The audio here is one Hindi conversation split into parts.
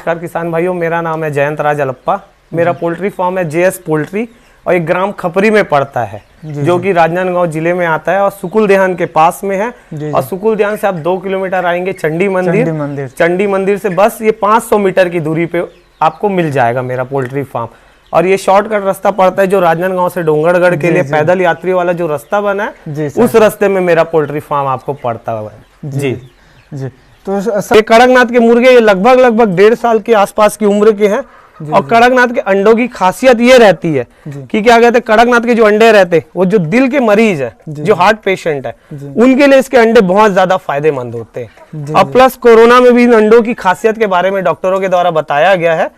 नमस्कार किसान भाइयों, मेरा नाम है जयंत राज अलप्पा। मेरा पोल्ट्री फार्म है जेएस पोल्ट्री और एक ग्राम खपरी में पड़ता है जो कि राजनांदगांव जिले में आता है और सुकुल देहान के पास में है। और सुकुल देहान से आप 2 किलोमीटर आएंगे चंडी मंदिर से बस ये 500 मीटर की दूरी पे आपको मिल जाएगा मेरा पोल्ट्री फार्म। और ये शॉर्टकट रास्ता पड़ता है जो राजनांदगांव से डोंगरगढ़ के लिए पैदल यात्री वाला जो रास्ता बना है उस रास्ते में मेरा पोल्ट्री फार्म आपको पड़ता है। जी जी। तो ये कड़कनाथ के मुर्गे ये लगभग 1.5 साल के आसपास की उम्र के हैं। और कड़कनाथ के अंडों की खासियत ये रहती है कि क्या कहते हैं, कड़कनाथ के जो अंडे रहते हैं वो जो दिल के मरीज है, जो हार्ट पेशेंट है, उनके लिए इसके अंडे बहुत ज्यादा फायदेमंद होते हैं। और प्लस कोरोना में भी इन अंडों की खासियत के बारे में डॉक्टरों के द्वारा बताया गया है।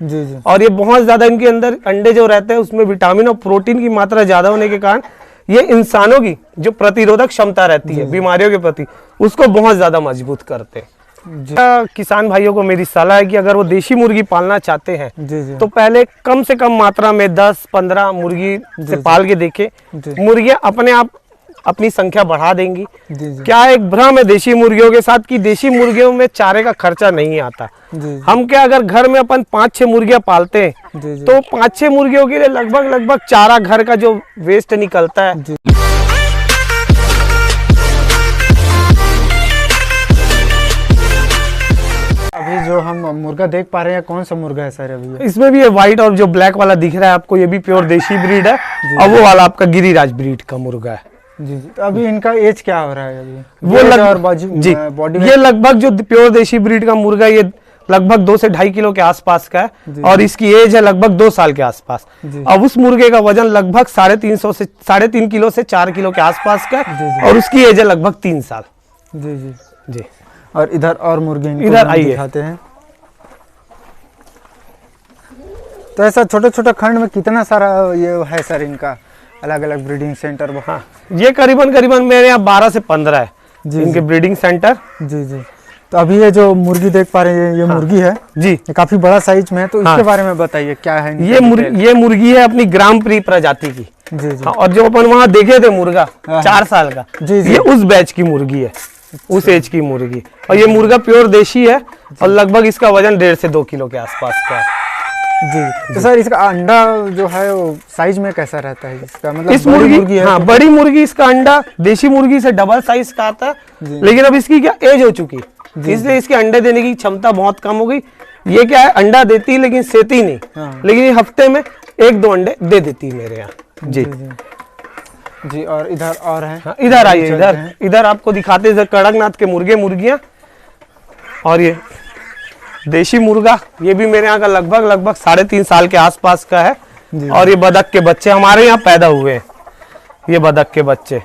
और ये बहुत ज्यादा इनके अंदर अंडे जो रहते हैं उसमें विटामिन और प्रोटीन की मात्रा ज्यादा होने के कारण ये इंसानों की जो प्रतिरोधक क्षमता रहती है बीमारियों के प्रति उसको बहुत ज्यादा मजबूत करते हैं। किसान भाइयों को मेरी सलाह है कि अगर वो देशी मुर्गी पालना चाहते हैं तो पहले कम से कम मात्रा में 10-15 मुर्गी से पाल के देखें। मुर्गियां अपने आप अपनी संख्या बढ़ा देंगी। क्या एक भ्रम है देशी मुर्गियों के साथ कि देशी मुर्गियों में चारे का खर्चा नहीं आता। हम क्या अगर घर में अपन 5-6 मुर्गियां पालते हैं तो 5-6 मुर्गियों के लिए लगभग चारा घर का जो वेस्ट निकलता है। अभी जो हम मुर्गा देख पा रहे हैं कौन सा मुर्गा है सर? अभी इसमें भी ये व्हाइट और जो ब्लैक वाला दिख रहा है आपको ये भी प्योर देशी ब्रीड है और वो वाला आपका गिरिराज ब्रीड का मुर्गा है। जी। तो अभी इनका एज क्या हो रहा है अभी? वो ये लगभग जो प्योर देशी ब्रीड का मुर्गा ये लगभग 2 से 2.5 किलो के आसपास का है और इसकी एज है लगभग 2 साल के आसपास। अब उस मुर्गे का वजन लगभग 3.5 किलो से 4 किलो के आसपास का है और उसकी एज है लगभग 3 साल। जी जी जी। और इधर और मुर्गे इधर आइए दिखाते हैं। तो ऐसा छोटे खंड में कितना सारा ये है सर इनका अलग अलग ब्रीडिंग सेंटर? हाँ, ये करीबन मेरे यहाँ 12 से 15 है इनके ब्रीडिंग सेंटर। जी जी। तो अभी ये जो मुर्गी देख पा रहे हैं ये मुर्गी है जी, ये काफी बड़ा साइज में है। तो इसके बारे में बताइए क्या है? ये मुर्गी है अपनी ग्राम प्री प्रजाति की। जी जी। और जो अपन वहाँ देखे थे मुर्गा 4 साल का, ये उस बैच की मुर्गी है, उस एज की मुर्गी। और ये मुर्गा प्योर देशी है और लगभग इसका वजन 1.5 से 2 किलो के आसपास का है। जी। तो सर इसका अंडा जो है वो साइज में कैसा रहता है इसका? मतलब इस मुर्गी है हाँ, बड़ी मुर्गी इसका अंडा देशी मुर्गी से डबल साइज का आता है, लेकिन अब इसकी क्या एज हो चुकी इसलिए इसके अंडे देने की क्षमता बहुत कम हो गई। ये क्या है, अंडा देती है लेकिन सेती नहीं, लेकिन ये हफ्ते में 1-2 अंडे दे देती है मेरे यहाँ। जी जी। और इधर और है? हाँ, इधर आइए, इधर आपको दिखाते हैं कड़कनाथ के मुर्गियां। और ये देशी मुर्गा ये भी मेरे यहाँ का लगभग 3.5 साल के आसपास का है। और ये बतख के बच्चे हमारे यहाँ पैदा हुए हैं, ये बतख के बच्चे।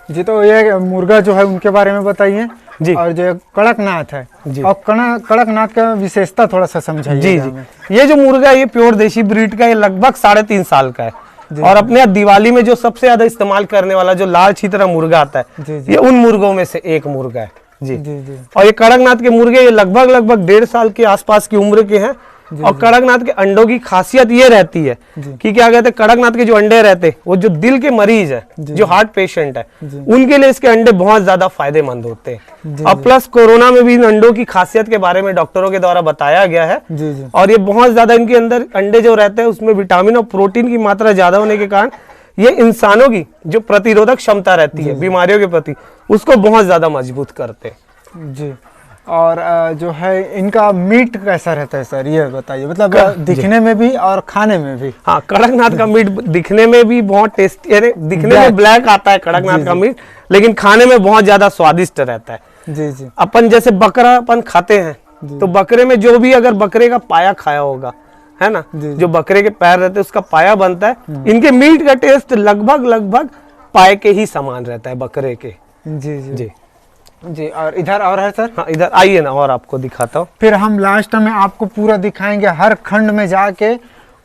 जी। तो ये मुर्गा जो है उनके बारे में बताइए जी। और जो कड़कनाथ है जी, और कड़कनाथ का विशेषता थोड़ा सा समझाइए। जी जी। ये जो मुर्गा ये प्योर देशी ब्रीड का, ये लगभग 3.5 साल का है। और अपने दिवाली में जो सबसे ज्यादा इस्तेमाल करने वाला जो लाल छितरा मुर्गा आता है ये उन मुर्गों में से एक मुर्गा है। जी जी। और ये कड़कनाथ के मुर्गे ये लगभग 1.5 साल के आसपास की उम्र के हैं। और कड़कनाथ के अंडों की खासियत ये रहती है कि क्या कहते हैं, कड़कनाथ के जो अंडे रहते हैं वो जो दिल के मरीज है, जो हार्ट पेशेंट है, उनके लिए इसके अंडे बहुत ज्यादा फायदेमंद होते हैं। और प्लस कोरोना में भी इन अंडों की खासियत के बारे में डॉक्टरों के द्वारा बताया गया है। और ये बहुत ज्यादा इनके अंदर अंडे जो रहते हैं उसमें विटामिन और प्रोटीन की मात्रा ज्यादा होने के कारण ये इंसानों की जो प्रतिरोधक क्षमता रहती है बीमारियों के प्रति उसको बहुत ज्यादा मजबूत करते हैं। जी। और जो है इनका मीट कैसा रहता है सर ये बताइए? मतलब दिखने में भी और खाने में भी? हाँ, कड़कनाथ का मीट दिखने में भी बहुत टेस्टी है, दिखने में ब्लैक आता है कड़कनाथ का मीट, लेकिन खाने में बहुत ज्यादा स्वादिष्ट रहता है। जी जी। अपन जैसे बकरा अपन खाते हैं तो बकरे में जो भी अगर बकरे का पाया खाया होगा है ना, जो बकरे के पैर रहते हैं उसका पाया बनता है। इनके मीट का टेस्ट लगभग पाए के ही समान रहता है बकरे के। जी जी जी जी। और इधर और है सर? हाँ, इधर आइए ना और आपको दिखाता हूँ। फिर हम लास्ट में आपको पूरा दिखाएंगे हर खंड में जाके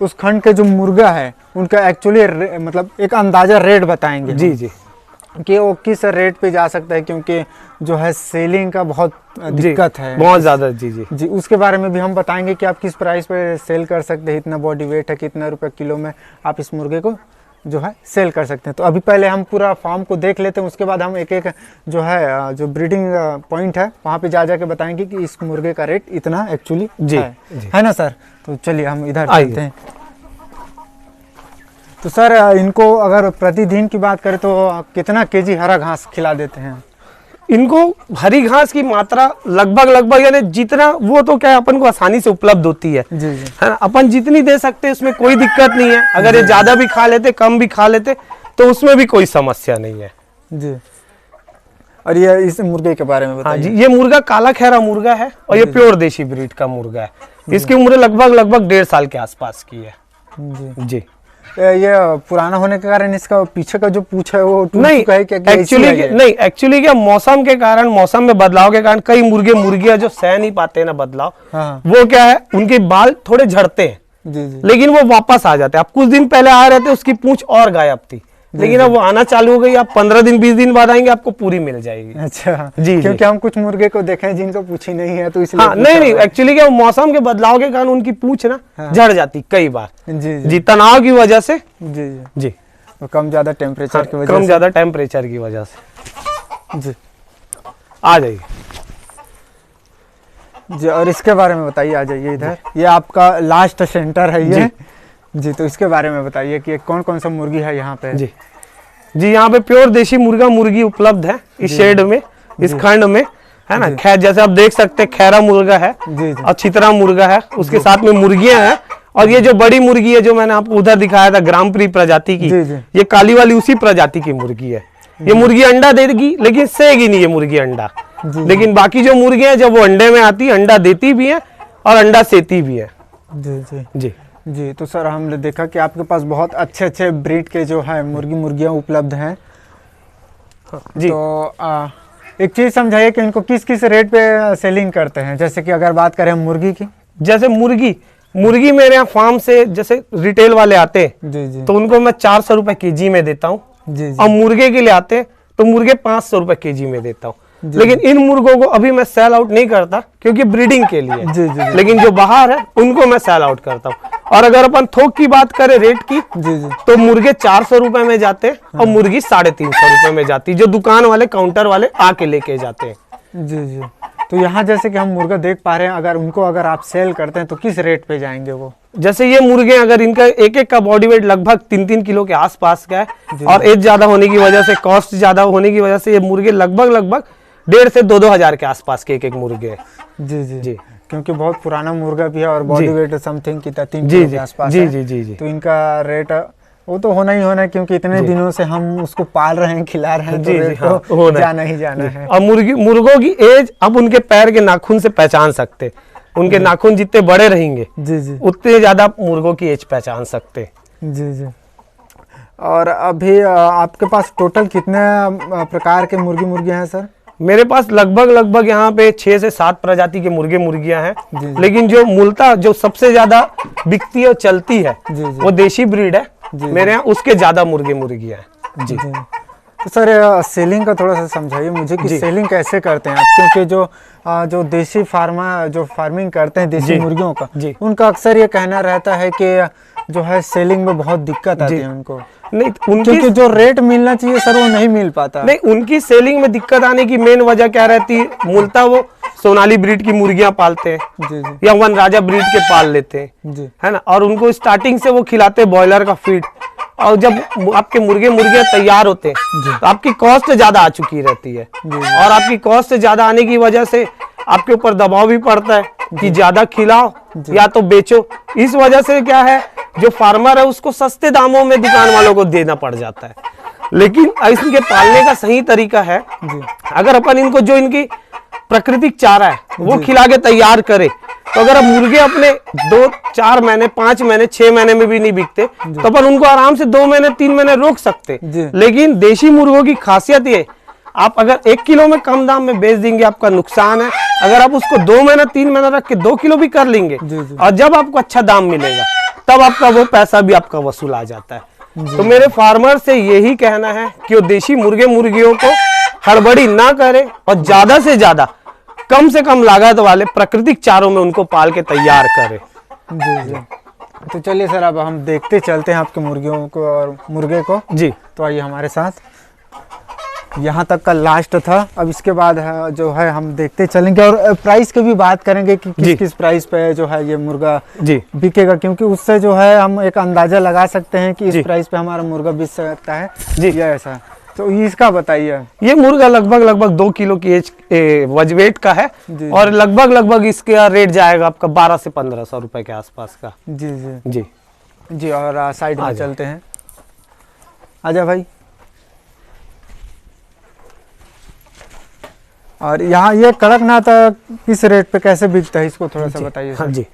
उस खंड के जो मुर्गा है उनका एक्चुअली मतलब एक अंदाजा रेट बताएंगे। जी जी। कि वो किस रेट पे जा सकता है, क्योंकि जो है सेलिंग का बहुत दिक्कत है बहुत ज्यादा। जी जी जी। उसके बारे में भी हम बताएंगे कि आप किस प्राइस पे सेल कर सकते हैं, इतना बॉडी वेट है, कितना रुपए किलो में आप इस मुर्गे को जो है सेल कर सकते हैं। तो अभी पहले हम पूरा फार्म को देख लेते हैं, उसके बाद हम एक एक जो है जो ब्रीडिंग पॉइंट है वहाँ पे जा जाके बताएंगे कि इस मुर्गे का रेट इतना एक्चुअली है ना सर। तो चलिए हम इधर चलते हैं। तो सर इनको अगर प्रतिदिन की बात करें तो कितना केजी हरा घास खिला देते हैं? इनको हरी घास की मात्रा लगभग यानी जितना, वो तो क्या है अपन को आसानी से उपलब्ध होती है, जी जी, है ना, अपन जितनी दे सकते हैं उसमें कोई दिक्कत नहीं है। अगर ये ज्यादा भी खा लेते कम भी खा लेते तो उसमें भी कोई समस्या नहीं है जी। और ये इस मुर्गे के बारे में बताइए। हाँ जी, ये मुर्गा काला खैरा मुर्गा है और ये प्योर देशी ब्रीड का मुर्गा है। इसकी उम्र लगभग 1.5 साल के आसपास की है जी जी। ये पुराना होने के कारण इसका पीछे का जो पूंछ है वो टूट नहीं, चुका है क्या? एक्चुअली क्या मौसम के कारण, मौसम में बदलाव के कारण कई मुर्गे मुर्गियां जो सह नहीं पाते हैं ना बदलाव, हाँ। वो क्या है उनके बाल थोड़े झड़ते हैं जी जी, लेकिन वो वापस आ जाते हैं। अब कुछ दिन पहले आ रहे थे उसकी पूंछ और गायब थी, लेकिन अब वो आना चालू हो गई। आप 15 दिन 20 दिन बाद आएंगे आपको पूरी मिल जाएगी। अच्छा जी, क्योंकि हम कुछ मुर्गे को देखे हैं जिनको पूंछ ही नहीं है तो इसलिए। हाँ, नहीं एक्चुअली क्या मौसम के बदलाव के कारण उनकी पूंछ ना झड़ जाती कई बार। जी जी, तनाव की वजह से। जी जी, तो कम ज्यादा टेम्परेचर की वजह कम से। ज्यादा टेम्परेचर की वजह से। जी आ जाइए जी। और इसके बारे में बताइए, आ जाइए इधर। ये आपका लास्ट सेंटर है ये जी। तो इसके बारे में बताइए कि कौन कौन सा मुर्गी है यहाँ पे? जी जी, यहाँ पे प्योर देशी मुर्गा मुर्गी उपलब्ध है इस शेड में, इस खंड में, है ना। खैर जैसे आप देख सकते हैं खैरा मुर्गा है और छितरा मुर्गा है, उसके साथ में मुर्गियां हैं। और ये जो बड़ी मुर्गी है जो मैंने आपको उधर दिखाया था ग्राम प्री प्रजाति की, ये काली वाली उसी प्रजाति की मुर्गी है। ये मुर्गी अंडा देगी लेकिन सेगी नहीं ये मुर्गी अंडा। लेकिन बाकी जो मुर्गियां हैं जब वो अंडे में आती है अंडा देती भी है और अंडा सेती भी है। जी जी जी जी। तो सर हमने देखा कि आपके पास बहुत अच्छे अच्छे ब्रीड के जो है मुर्गियां उपलब्ध हैं जी। तो एक चीज समझाइए कि इनको किस किस रेट पे सेलिंग करते हैं? जैसे कि अगर बात करें मुर्गी की, जैसे मुर्गी मेरे यहाँ फार्म से जैसे रिटेल वाले आते हैं जी जी, तो उनको मैं 400 रुपए केजी में देता हूँ। जी जी, और मुर्गे के लिए आते हैं तो मुर्गे 500 रुपए केजी में देता हूँ। लेकिन इन मुर्गों को अभी मैं सेल आउट नहीं करता क्योंकि ब्रीडिंग के लिए। जी जी, लेकिन जो बाहर है उनको मैं सेल आउट करता हूँ। और अगर अपन थोक की बात करें रेट की, जी जी, तो मुर्गे 400 रुपए में जाते हैं और मुर्गी 350 रुपए में जाती, जो दुकान वाले काउंटर वाले आके लेके जाते हैं। जी जी। तो यहाँ जैसे कि हम मुर्गा देख पा रहे हैं, अगर आप सेल करते हैं तो किस रेट पे जाएंगे वो? जैसे ये मुर्गे अगर इनका एक एक का बॉडी वेट लगभग 3-3 किलो के आसपास का है और एज ज्यादा होने की वजह से, कॉस्ट ज्यादा होने की वजह से ये मुर्गे लगभग 1,500 से 2-2 हजार के आसपास के एक मुर्गे है। जी जी जी, क्योंकि बहुत पुराना मुर्गा भी है और बॉडी वेट समथिंग की 3 जी किलो के आसपास जी है। जी जी जी। तो इनका रेट वो तो होना ही होना है क्योंकि इतने दिनों से हम उसको पाल रहे हैं, खिला रहे हैं, तो रेट तो जाना ही जाना है। और मुर्गों की एज अब उनके पैर के नाखून से पहचान सकते, उनके नाखून जितने बड़े रहेंगे जी जी, उतने ज्यादा मुर्गों की एज पहचान सकते। जी जी। और अभी आपके पास टोटल कितने प्रकार के मुर्गियां हैं सर? मेरे पास लगभग यहाँ पे 6 से 7 प्रजाति के मुर्गियां हैं। लेकिन जो मूलतः जो सबसे ज्यादा बिकती और चलती है वो देशी ब्रीड है मेरे यहाँ, उसके ज्यादा मुर्गियां हैं जी। तो सर सेलिंग का थोड़ा सा समझाइए मुझे कि सेलिंग कैसे करते हैं आप? क्योंकि जो देशी फार्मिंग करते हैं देसी मुर्गियों का, उनका अक्सर ये कहना रहता है कि जो है सेलिंग में बहुत दिक्कत आती है उनको। नहीं, क्योंकि जो रेट मिलना चाहिए सर वो नहीं मिल पाता। नहीं, उनकी सेलिंग में दिक्कत आने की मेन वजह क्या रहती है? मूलतः वो सोनाली ब्रीड की मुर्गियां पालते हैं जी जी, या वन राजा ब्रीड के पाल लेते हैं जी, है ना। और उनको स्टार्टिंग से वो खिलाते बॉयलर का फीड, और जब आपके मुर्गियां तैयार होते हैं तो आपकी कॉस्ट ज्यादा आ चुकी रहती है। और आपकी कॉस्ट ज्यादा आने की वजह से आपके ऊपर दबाव भी पड़ता है कि ज्यादा खिलाओ या तो बेचो। इस वजह से क्या है, जो फार्मर है उसको सस्ते दामों में दुकान वालों को देना पड़ जाता है। लेकिन इनके पालने का सही तरीका है, अगर अपन इनको जो इनकी प्राकृतिक चारा है वो खिला के तैयार करे, तो अगर अब मुर्गे अपने 2-4 महीने 5 महीने 6 महीने में भी नहीं बिकते तो अपन उनको आराम से 2 महीने 3 महीने रोक सकते। लेकिन देशी मुर्गों की खासियत ये, आप अगर 1 किलो में कम दाम में बेच देंगे आपका नुकसान है। अगर आप उसको 2 महीना 3 महीना रख के 2 किलो भी कर लेंगे और जब आपको अच्छा दाम मिलेगा तब आपका वो पैसा भी आपका वसूल आ जाता है। तो मेरे फार्मर से यही कहना है कि वो देशी मुर्गियों को हड़बड़ी ना करे और ज्यादा से ज्यादा कम से कम लागत वाले प्राकृतिक चारों में उनको पाल के तैयार करे। जी जी। तो चलिए सर, अब हम देखते चलते हैं आपके मुर्गियों को और मुर्गे को। जी तो आइए हमारे साथ, यहाँ तक का लास्ट था। अब इसके बाद जो है हम देखते चलेंगे और प्राइस की भी बात करेंगे कि किस प्राइस पे जो है ये मुर्गा जी बिकेगा, क्योंकि उससे जो है हम एक अंदाजा लगा सकते हैं कि इस प्राइस पे हमारा मुर्गा बिक सकता है जी, या ऐसा। तो इसका बताइए। ये मुर्गा लगभग 2 किलो की वेट का है और लगभग इसका रेट जाएगा आपका 1200 से 1500 रुपए के आसपास का। जी जी जी जी। और साइड में चलते हैं, आजा भाई। और यहाँ ये कड़कनाथ किस रेट पे कैसे बिकता है, इसको थोड़ा सा बताइए। हाँ जी।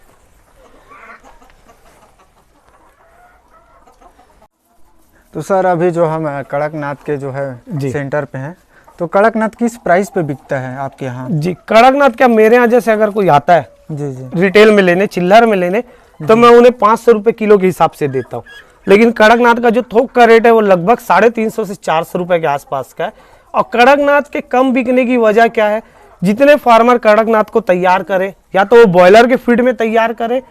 तो सर अभी जो हम कड़कनाथ के जो है सेंटर पे हैं, तो कड़कनाथ किस प्राइस पे बिकता है आपके यहाँ? जी कड़कनाथ क्या मेरे यहाँ जैसे अगर कोई आता है जी जी रिटेल में लेने, चिल्लर में लेने, तो मैं उन्हें 500 रुपए किलो के हिसाब से देता हूँ। लेकिन कड़कनाथ का जो थोक का रेट है वो लगभग 350 से 400 रुपए के आसपास का है। और कड़कनाथ के कम बिकने की वजह क्या है, जितने फार्मर कड़कनाथ को तैयार करे, या तो वो बॉयलर के फीड में तैयार करे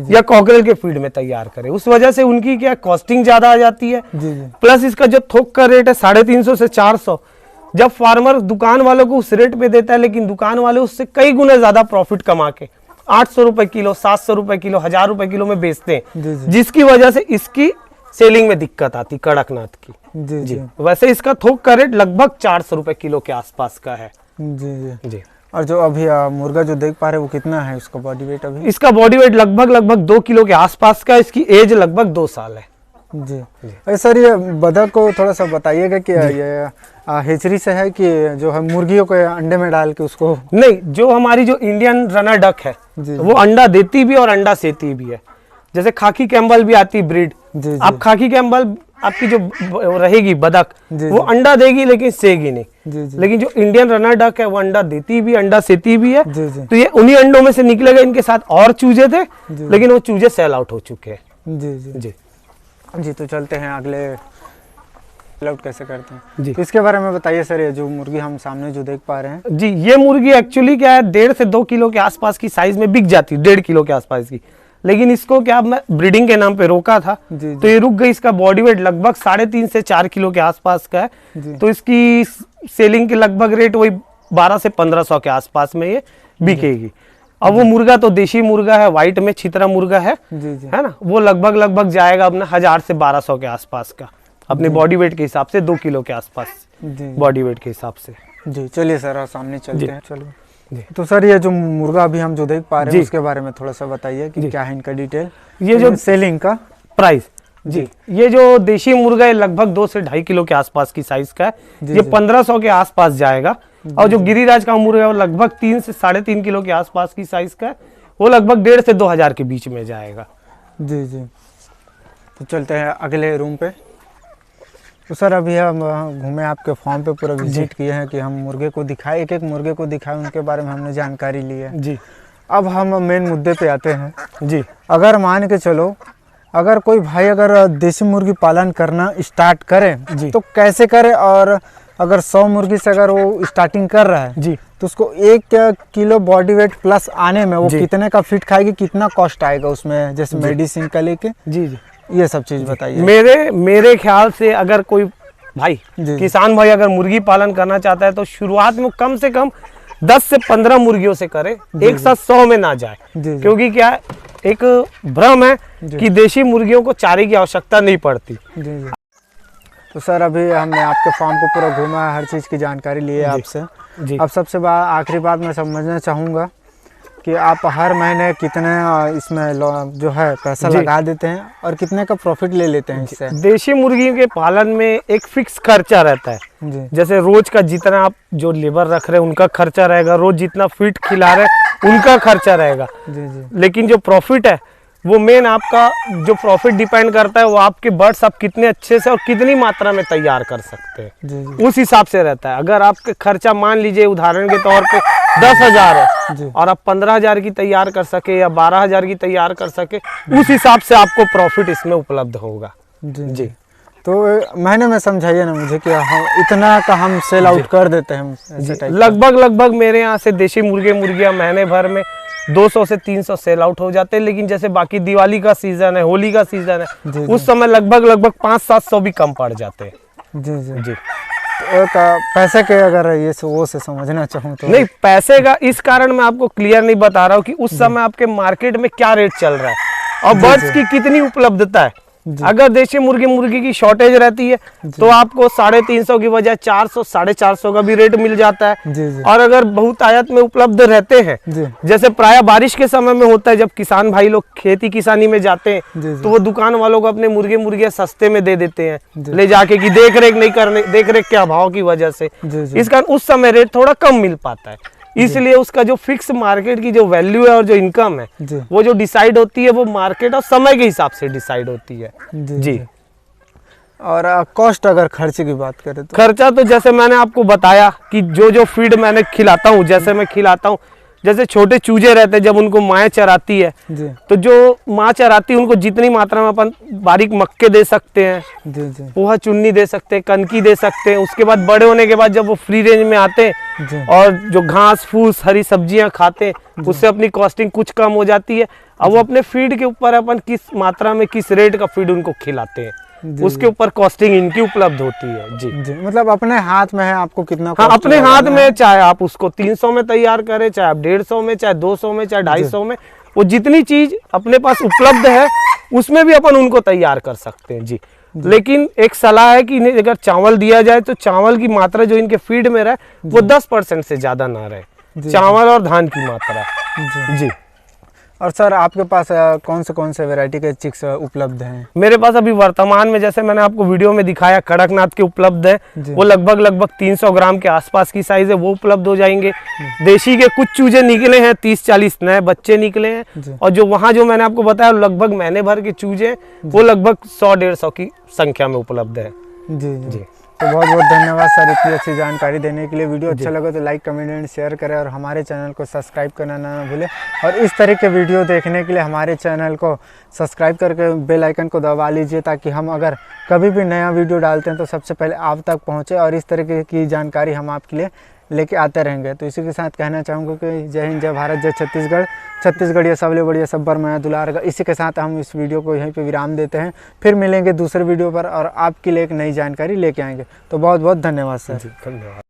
या कॉकरेल के फीड में तैयार करे, उस वजह से उनकी क्या कॉस्टिंग ज्यादा आ जाती है। प्लस इसका जो थोक का रेट है 350 से 400, जब फार्मर दुकान वालों को उस रेट पे देता है, लेकिन दुकान वाले उससे कई गुना ज्यादा प्रॉफिट कमा के 800 रुपए किलो, 700 रुपए किलो, 1000 रुपए किलो में बेचते हैं, जिसकी वजह से इसकी सेलिंग में दिक्कत आती कड़कनाथ की। जी। वैसे इसका थोक का रेट लगभग 400 रुपए किलो के आसपास का है। जी जी। और जो अभी मुर्गा जो देख पा रहे हैं वो कितना है उसका बॉडी वेट? अभी इसका बॉडी वेट लगभग 2 किलो के आसपास का, इसकी एज लगभग 2 साल है। जी। सर ये बतख को थोड़ा सा बताइएगा कि ये हेचरी से है कि जो है मुर्गियों को अंडे में डाल के उसको? नहीं, जो हमारी जो इंडियन रनर डक है वो अंडा देती भी और अंडा सेती भी है। जैसे खाकी कैम्बल भी आती ब्रीड, आप खाकी कैम्बल आपकी जो रहेगी बतख वो अंडा देगी लेकिन सेगी नहीं। लेकिन जो इंडियन रनर डक है वो अंडा देती भी, अंडा सेती भी है। तो ये उन्हीं अंडों में से निकलेगा। इनके साथ और चूजे थे लेकिन वो चूजे सेल आउट हो चुके हैं। जी जी जी जी। तो चलते हैं अगले आउट कैसे करते हैं जी, तो इसके बारे में बताइए सर। ये जो मुर्गी हम सामने जो देख पा रहे हैं जी, ये मुर्गी एक्चुअली क्या है 1.5 से 2 किलो के आसपास की साइज में बिक जाती है, 1.5 किलो के आसपास की। लेकिन इसको क्या मैं ब्रीडिंग के नाम पे रोका था तो ये रुक गई। इसका बॉडी वेट लगभग 3.5 से 4 किलो के आसपास का है। तो इसकी सेलिंग के लगभग रेट वही 1200 से 1500 के आसपास में ये बिकेगी। अब वो मुर्गा तो देशी मुर्गा है, व्हाइट में छितरा मुर्गा है ना, वो लगभग जाएगा अपना 1000 से 1200 के आसपास का, अपने बॉडी वेट के हिसाब से 2 किलो के आसपास बॉडी वेट के हिसाब से। जी चलिए सर सामने चलते हैं। चलो तो सर ये जो मुर्गा अभी हम जो देख पा रहे हैं उसके बारे में थोड़ा सा बताइए कि क्या है इनका डिटेल, ये जो सेलिंग का प्राइस। जी, ये जो देशी मुर्गा है लगभग 2 से 2.5 किलो के आसपास की साइज का है, ये 1500 के आसपास जाएगा। और जो गिरिराज का मुर्गा है वो लगभग 3 से 3.5 किलो के आसपास की साइज का है, वो लगभग 1.5 से 2000 के बीच में जाएगा। जी जी। तो चलते हैं अगले रूम पे। तो सर अभी हम घूमे आपके फार्म पे, पूरा विजिट किए हैं कि हम मुर्गे को दिखाए, एक एक मुर्गे को दिखाए, उनके बारे में हमने जानकारी ली है जी। अब हम मेन मुद्दे पे आते हैं जी। अगर मान के चलो, अगर कोई भाई अगर देसी मुर्गी पालन करना स्टार्ट करे तो कैसे करे, और अगर 100 मुर्गी से अगर वो स्टार्टिंग कर रहा है जी तो उसको 1 किलो बॉडी वेट प्लस आने में वो कितने का फीड खाएगी, कितना कॉस्ट आएगा उसमें, जैसे मेडिसिन का लेके? जी जी, ये सब चीज बताइए। मेरे ख्याल से अगर कोई भाई किसान भाई अगर मुर्गी पालन करना चाहता है तो शुरुआत में कम से कम 10 से 15 मुर्गियों से करे, एक साथ 100 में ना जाए। क्योंकि क्या है, एक भ्रम है कि देशी मुर्गियों को चारे की आवश्यकता नहीं पड़ती। तो सर अभी हमने आपके फार्म को पूरा घूमा, हर चीज़ की जानकारी ली है आपसे। अब सबसे आखिरी बात मैं समझना चाहूँगा कि आप हर महीने कितने इसमें जो है पैसा लगा देते हैं और कितने का प्रॉफिट ले लेते हैं इससे? देशी मुर्गियों के पालन में एक फिक्स खर्चा रहता है। जैसे रोज का जितना आप जो लेबर रख रहे हैं उनका खर्चा रहेगा, रोज जितना फीड खिला रहे उनका खर्चा रहेगा। लेकिन जो प्रॉफिट है वो मेन आपका जो प्रॉफिट डिपेंड करता है वो आपके बर्ड्स आप कितने अच्छे से और कितनी मात्रा में तैयार कर सकते हैं, उस हिसाब से रहता है। अगर आपके खर्चा मान लीजिए उदाहरण के तौर पे 10,000 है और आप 15,000 की तैयार कर सके या 12,000 की तैयार कर सके, उस हिसाब से आपको प्रॉफिट इसमें उपलब्ध होगा। जी। तो महीने में समझाइए ना मुझे कि हम इतना का हम सेल आउट कर देते हैं ऐसे टाइप। लगभग मेरे यहाँ से देशी मुर्गियाँ महीने भर में 200 से 300 सेल आउट हो जाते हैं। लेकिन जैसे बाकी दिवाली का सीजन है, होली का सीजन है, उस समय लगभग 500-700 भी कम पड़ जाते हैं। जी जी जी। तो पैसे के अगर ये वो से समझना चाहूँ तो नहीं, पैसे का इस कारण मैं आपको क्लियर नहीं बता रहा हूँ कि उस समय आपके मार्केट में क्या रेट चल रहा है और बर्ड्स की कितनी उपलब्धता है। अगर देशी मुर्गी की शॉर्टेज रहती है तो आपको 350 की बजाय 400 450 का भी रेट मिल जाता है। जी। और अगर बहुत आयत में उपलब्ध रहते हैं, जैसे प्राय बारिश के समय में होता है, जब किसान भाई लोग खेती किसानी में जाते हैं तो वो दुकान वालों को अपने मुर्गियाँ सस्ते में दे देते हैं ले जाके कि देख रेख के अभाव की वजह से। इस कारण उस समय रेट थोड़ा कम मिल पाता है। इसलिए उसका जो फिक्स मार्केट की जो वैल्यू है और जो इनकम है वो जो डिसाइड होती है वो मार्केट और समय के हिसाब से डिसाइड होती है। जी। और कॉस्ट अगर खर्चे की बात करें तो खर्चा तो जैसे मैंने आपको बताया कि जो फीड मैंने खिलाता हूँ, जैसे मैं खिलाता हूँ, जैसे छोटे चूजे रहते हैं जब उनको माँ चराती है तो जो माँ चराती है उनको जितनी मात्रा में अपन बारीक मक्के दे सकते हैं, पोहा चुन्नी दे सकते हैं, कनकी दे सकते हैं। उसके बाद बड़े होने के बाद जब वो फ्री रेंज में आते हैं और जो घास फूस हरी सब्जियां खाते हैं उससे अपनी कॉस्टिंग कुछ कम हो जाती है। अब वो अपने फीड के ऊपर अपन किस मात्रा में किस रेट का फीड उनको खिलाते हैं उसके ऊपर कॉस्टिंग इनकी उपलब्ध होती है। जी। मतलब अपने हाथ में है आपको कितना। हाँ, अपने हाथ में, चाहे आप उसको 300 में तैयार करें, चाहे आप 150 में, चाहे 200 में, चाहे 250 में, वो जितनी चीज अपने पास उपलब्ध है उसमें भी अपन उनको तैयार कर सकते हैं। जी। लेकिन एक सलाह है कि इन्हें अगर चावल दिया जाए तो चावल की मात्रा जो इनके फीड में रहे वो 10% से ज्यादा ना रहे, चावल और धान की मात्रा। जी। और सर आपके पास कौन से वैरायटी के चिक्स उपलब्ध हैं? मेरे पास अभी वर्तमान में, जैसे मैंने आपको वीडियो में दिखाया, कड़कनाथ के उपलब्ध है। वो लगभग 300 ग्राम के आसपास की साइज है, वो उपलब्ध हो जाएंगे। देशी के कुछ चूजे निकले हैं, 30-40 नए बच्चे निकले हैं। और जो वहाँ जो मैंने आपको बताया लगभग महीने भर के चूजे, वो लगभग 100-150 की संख्या में उपलब्ध है। जी। तो बहुत बहुत धन्यवाद सर इतनी अच्छी जानकारी देने के लिए। वीडियो अच्छा लगा तो लाइक, कमेंट एंड शेयर करें और हमारे चैनल को सब्सक्राइब करना ना भूलें। और इस तरह के वीडियो देखने के लिए हमारे चैनल को सब्सक्राइब करके बेल आइकन को दबा लीजिए ताकि हम अगर कभी भी नया वीडियो डालते हैं तो सबसे पहले आप तक पहुँचे और इस तरह की जानकारी हम आपके लिए लेके आते रहेंगे। तो इसी के साथ कहना चाहूँगा कि जय हिंद, जय भारत, जय छत्तीसगढ़ ये सबले बढ़िया सब्बर मैं दुलार। इसी के साथ हम इस वीडियो को यहीं पे विराम देते हैं। फिर मिलेंगे दूसरे वीडियो पर और आपके लिए एक नई जानकारी लेके आएंगे। तो बहुत बहुत धन्यवाद सर। धन्यवाद।